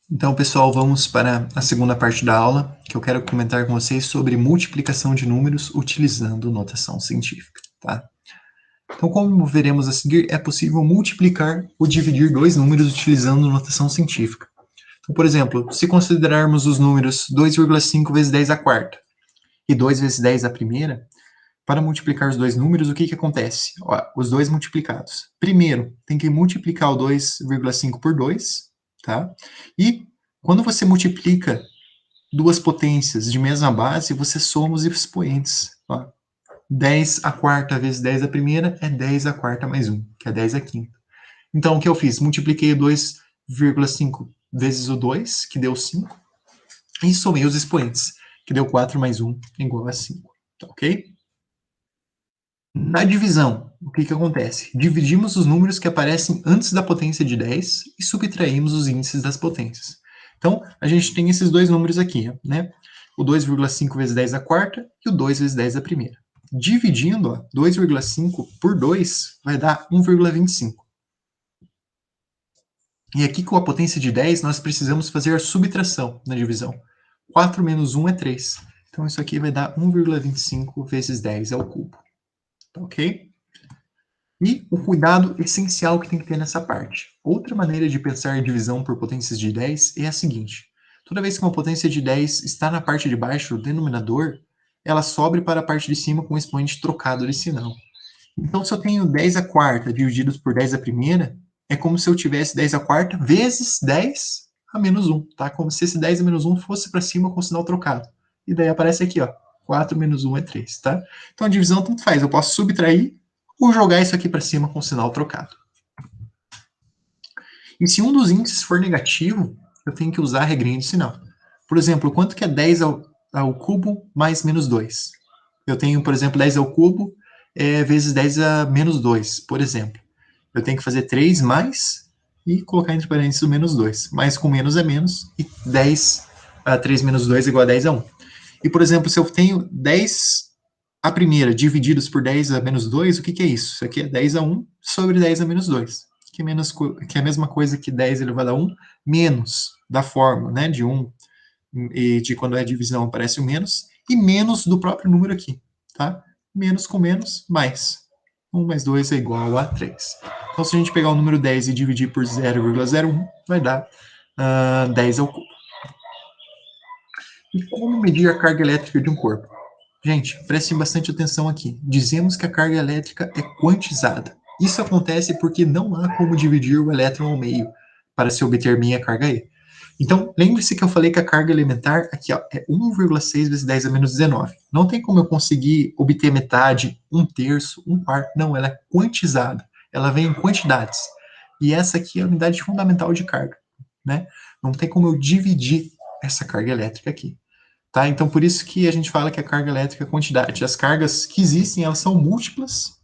Então, pessoal, vamos para a segunda parte da aula, que eu quero comentar com vocês sobre multiplicação de números utilizando notação científica, tá? Então, como veremos a seguir, é possível multiplicar ou dividir dois números utilizando notação científica. Então, por exemplo, se considerarmos os números 2,5 vezes 10 a quarta e 2 vezes 10 a primeira, para multiplicar os dois números, o que acontece? Ó, os dois multiplicados. Primeiro, tem que multiplicar o 2,5 por 2, tá? E quando você multiplica duas potências de mesma base, você soma os expoentes. Ó. 10 a quarta vezes 10 a primeira é 10 a quarta mais 1, que é 10 a quinta. Então, o que eu fiz? Multipliquei 2,5 vezes o 2, que deu 5, e somei os expoentes, que deu 4 mais 1 igual a 5. Tá ok? Na divisão, o que acontece? Dividimos os números que aparecem antes da potência de 10 e subtraímos os índices das potências. Então, a gente tem esses dois números aqui, né? O 2,5 vezes 10 a quarta e o 2 vezes 10 a primeira. Dividindo, 2,5 por 2 vai dar 1,25. E aqui com a potência de 10, nós precisamos fazer a subtração na divisão. 4 menos 1 é 3. Então, isso aqui vai dar 1,25 vezes 10 ao cubo. Tá ok? E o cuidado essencial que tem que ter nessa parte. Outra maneira de pensar em divisão por potências de 10 é a seguinte. Toda vez que uma potência de 10 está na parte de baixo do denominador, ela sobe para a parte de cima com o expoente trocado de sinal. Então, se eu tenho 10 a quarta divididos por 10 a primeira, é como se eu tivesse 10 a quarta vezes 10 a menos 1, tá? Como se esse 10 a menos 1 fosse para cima com o sinal trocado. E daí aparece aqui, ó, 4 menos 1 é 3, tá? Então, a divisão tanto faz, eu posso subtrair ou jogar isso aqui para cima com o sinal trocado. E se um dos índices for negativo, eu tenho que usar a regrinha de sinal. Por exemplo, quanto que é 10 ao cubo mais menos 2? Eu tenho, por exemplo, 10 ao cubo vezes 10 a menos 2, por exemplo. Eu tenho que fazer 3 mais e colocar entre parênteses o menos 2. Mais com menos é menos, e 10 a 3 menos 2 é igual a 10 a 1. E, por exemplo, se eu tenho 10 a primeira divididos por 10 a menos 2, o que é isso? Isso aqui é 10 a 1 sobre 10 a menos 2, que é a mesma coisa que 10 elevado a 1 menos da fórmula, né, de 1, e de quando é divisão aparece o menos, e menos do próprio número aqui, tá? Menos com menos, mais. 1 mais 2 é igual a 3. Então, se a gente pegar o número 10 e dividir por 0,01, vai dar 10 ao cubo. E como medir a carga elétrica de um corpo? Gente, prestem bastante atenção aqui. Dizemos que a carga elétrica é quantizada. Isso acontece porque não há como dividir o elétron ao meio para se obter minha carga E. Então, lembre-se que eu falei que a carga elementar aqui ó, é 1,6 vezes 10 a menos 19. Não tem como eu conseguir obter metade, um terço, um quarto. Não, ela é quantizada. Ela vem em quantidades. E essa aqui é a unidade fundamental de carga. Né? Não tem como eu dividir essa carga elétrica aqui. Tá? Então, por isso que a gente fala que a carga elétrica é quantidade. As cargas que existem, elas são múltiplas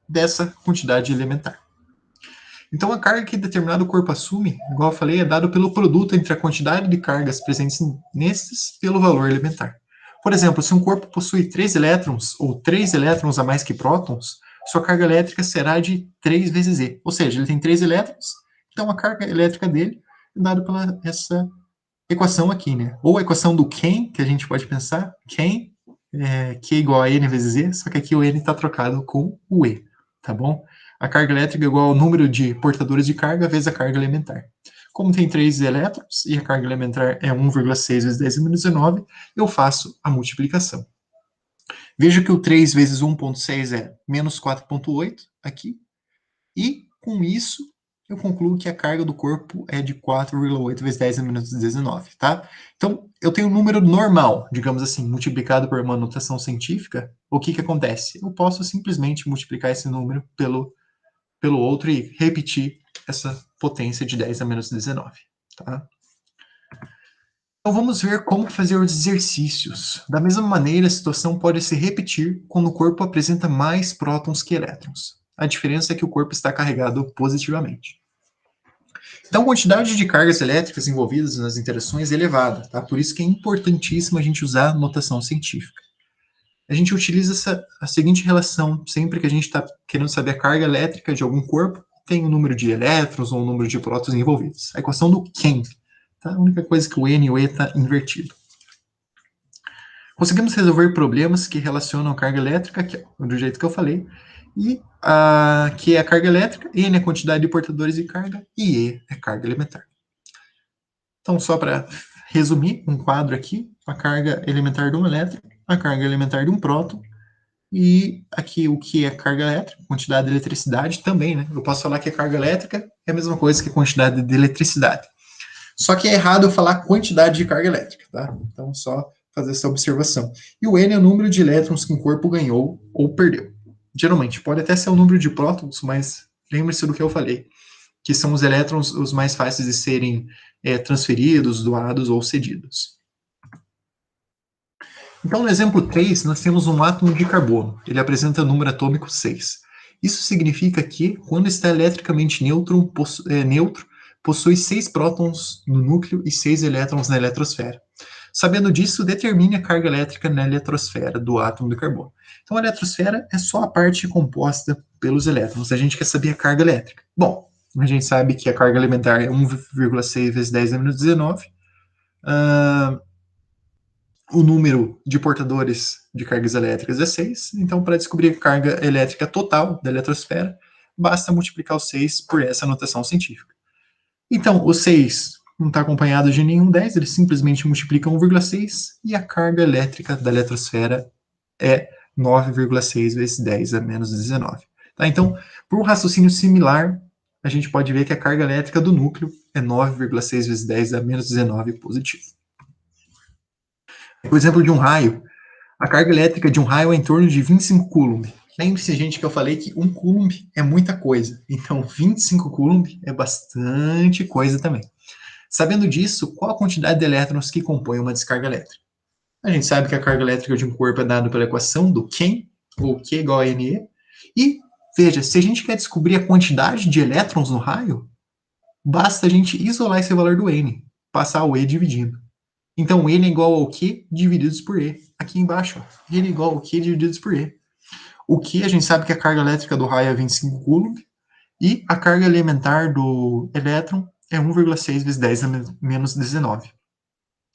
dessa quantidade elementar. Então, a carga que determinado corpo assume, igual eu falei, é dado pelo produto entre a quantidade de cargas presentes nesses pelo valor elementar. Por exemplo, se um corpo possui 3 elétrons ou 3 elétrons a mais que prótons, sua carga elétrica será de 3 vezes E. Ou seja, ele tem 3 elétrons, então a carga elétrica dele é dada pela essa equação aqui, né? Ou a equação do Ken, que a gente pode pensar, Ken, Q igual a N vezes E, só que aqui o N está trocado com o E, tá bom? A carga elétrica é igual ao número de portadores de carga vezes a carga elementar. Como tem 3 elétrons e a carga elementar é 1,6 vezes 10 a menos 19, eu faço a multiplicação. Veja que o 3 vezes 1,6 é menos 4,8 aqui, e com isso eu concluo que a carga do corpo é de 4,8 vezes 10 a menos 19, tá? Então, eu tenho um número normal, digamos assim, multiplicado por uma notação científica, o que acontece? Eu posso simplesmente multiplicar esse número pelo outro e repetir essa potência de 10 a menos 19, tá? Então, vamos ver como fazer os exercícios. Da mesma maneira, a situação pode se repetir quando o corpo apresenta mais prótons que elétrons. A diferença é que o corpo está carregado positivamente. Então, a quantidade de cargas elétricas envolvidas nas interações é elevada, tá? Por isso que é importantíssimo a gente usar notação científica. A gente utiliza a seguinte relação sempre que a gente está querendo saber a carga elétrica de algum corpo, tem o número de elétrons ou o número de prótons envolvidos. A equação do Ken. Tá? A única coisa é que o N e o E está invertido. Conseguimos resolver problemas que relacionam a carga elétrica, que, do jeito que eu falei, e que é a carga elétrica, N é a quantidade de portadores de carga, e E é carga elementar. Então, só para resumir, um quadro aqui, a carga elementar de um elétron, a carga elementar de um próton, e aqui o que é carga elétrica, quantidade de eletricidade também, né? Eu posso falar que a carga elétrica é a mesma coisa que a quantidade de eletricidade. Só que é errado eu falar quantidade de carga elétrica, tá? Então, só fazer essa observação. E o N é o número de elétrons que um corpo ganhou ou perdeu. Geralmente, pode até ser o número de prótons, mas lembre-se do que eu falei, que são os elétrons os mais fáceis de serem transferidos, doados ou cedidos. Então, no exemplo 3, nós temos um átomo de carbono. Ele apresenta o número atômico 6. Isso significa que, quando está eletricamente neutro, possui 6 prótons no núcleo e 6 elétrons na eletrosfera. Sabendo disso, determine a carga elétrica na eletrosfera do átomo de carbono. Então, a eletrosfera é só a parte composta pelos elétrons. A gente quer saber a carga elétrica. Bom, a gente sabe que a carga elementar é 1,6 vezes 10 a menos 19. O número de portadores de cargas elétricas é 6. Então, para descobrir a carga elétrica total da eletrosfera, basta multiplicar o 6 por essa notação científica. Então, o 6 não está acompanhado de nenhum 10, ele simplesmente multiplica 1,6 e a carga elétrica da eletrosfera é 9,6 vezes 10 a menos 19. Tá? Então, por um raciocínio similar, a gente pode ver que a carga elétrica do núcleo é 9,6 vezes 10 a menos 19 positivo. O exemplo de um raio, a carga elétrica de um raio é em torno de 25 coulomb. Lembre-se, gente, que eu falei que 1 coulomb é muita coisa. Então, 25 coulomb é bastante coisa também. Sabendo disso, qual a quantidade de elétrons que compõem uma descarga elétrica? A gente sabe que a carga elétrica de um corpo é dada pela equação do Q, ou Q igual a NE. E, veja, se a gente quer descobrir a quantidade de elétrons no raio, basta a gente isolar esse valor do N, passar o E dividindo. Então, N é igual ao Q divididos por E. Aqui embaixo, ó, N é igual ao Q divididos por E. O Q, a gente sabe que a carga elétrica do raio é 25 coulomb, e a carga elementar do elétron é 1,6 vezes 10 a menos 19.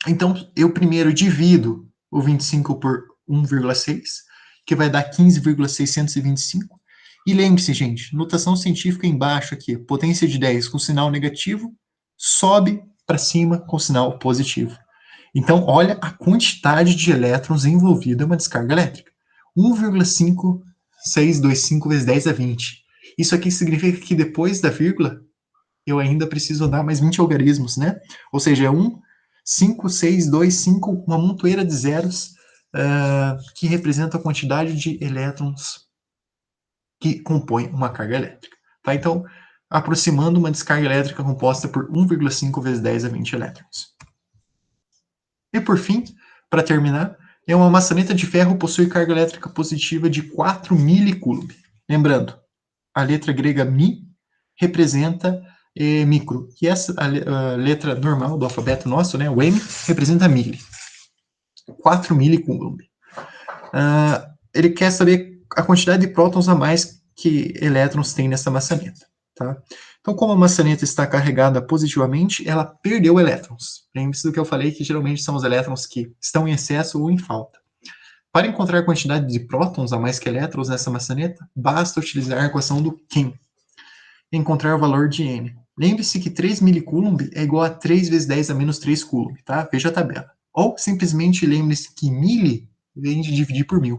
Então, eu primeiro divido o 25 por 1,6, que vai dar 15,625. E lembre-se, gente, notação científica embaixo aqui, potência de 10 com sinal negativo, sobe para cima com sinal positivo. Então, olha a quantidade de elétrons envolvida em uma descarga elétrica. 1,5625 vezes 10 a 20. Isso aqui significa que depois da vírgula, eu ainda preciso dar mais 20 algarismos, né? Ou seja, é 1, 5, 6, 2, 5, uma montoeira de zeros que representa a quantidade de elétrons que compõem uma carga elétrica. Tá? Então, aproximando uma descarga elétrica composta por 1,5 vezes 10 a 20 elétrons. E por fim, para terminar, uma maçaneta de ferro possui carga elétrica positiva de 4 milicoulomb. Lembrando, a letra grega mi representa micro, e essa a letra normal do alfabeto nosso, né, o M, representa mili. 4 milicoulomb. Ele quer saber a quantidade de prótons a mais que elétrons tem nessa maçaneta. Tá? Então, como a maçaneta está carregada positivamente, ela perdeu elétrons. Lembre-se do que eu falei, que geralmente são os elétrons que estão em excesso ou em falta. Para encontrar a quantidade de prótons a mais que elétrons nessa maçaneta, basta utilizar a equação do Q e encontrar o valor de N. Lembre-se que 3 milicoulomb é igual a 3 vezes 10 a menos 3 coulomb, tá? Veja a tabela. Ou, simplesmente, lembre-se que mili vem de dividir por 1000.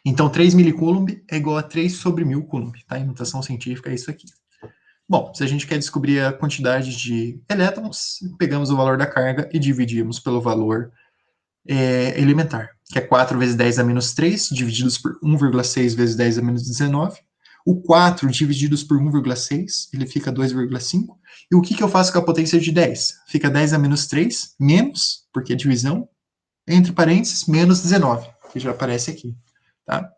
Então, 3 milicoulomb é igual a 3 sobre 1000 coulomb, tá? Em notação científica é isso aqui. Bom, se a gente quer descobrir a quantidade de elétrons, pegamos o valor da carga e dividimos pelo valor elementar, que é 4 vezes 10 a menos 3, divididos por 1,6 vezes 10 a menos 19. O 4 divididos por 1,6, ele fica 2,5. E o que eu faço com a potência de 10? Fica 10 a menos 3, menos, porque é divisão, entre parênteses, menos 19, que já aparece aqui. Tá?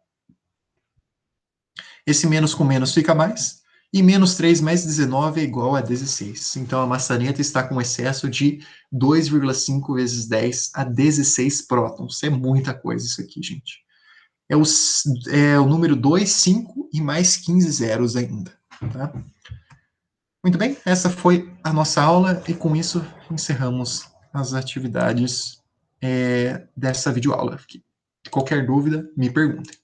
Esse menos com menos fica mais, e menos 3 mais 19 é igual a 16. Então, a maçaneta está com excesso de 2,5 vezes 10 a 16 prótons. É muita coisa isso aqui, gente. É o número 2, 5 e mais 15 zeros ainda. Tá? Muito bem, essa foi a nossa aula e com isso encerramos as atividades dessa videoaula. Qualquer dúvida, me perguntem.